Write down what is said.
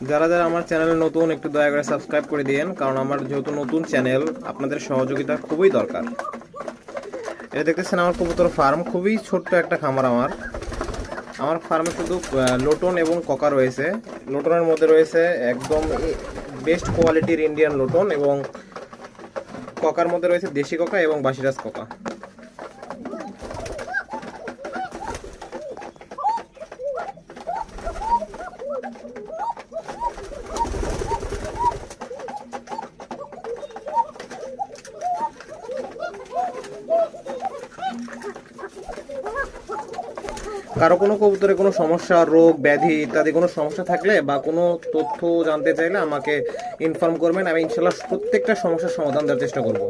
যারা যারা আমার চ্যানেলে নতুন, একটু দয়া করে সাবস্ক্রাইব করে দিয়েন, কারণ আমার যেহেতু নতুন চ্যানেল, আপনাদের সহযোগিতা খুবই দরকার। এটা দেখতেছেন আমার কবুতর ফার্ম, খুবই ছোট্ট একটা খামার আমার ফার্মে শুধু লোটন এবং ককা রয়েছে। লোটনের মধ্যে রয়েছে একদম বেস্ট কোয়ালিটির ইন্ডিয়ান লোটন, এবং ককার মধ্যে রয়েছে দেশি ককা এবং বাসিরাজ ককা। কারো কোনো কবুতরে কোনো সমস্যা, রোগ ব্যাধি ইত্যাদি কোনো সমস্যা থাকলে বা কোনো তথ্য জানতে চাইলে আমাকে ইনফর্ম করবেন। আমি ইনশাল্লাহ প্রত্যেকটা সমস্যার সমাধান দেওয়ার চেষ্টা করব।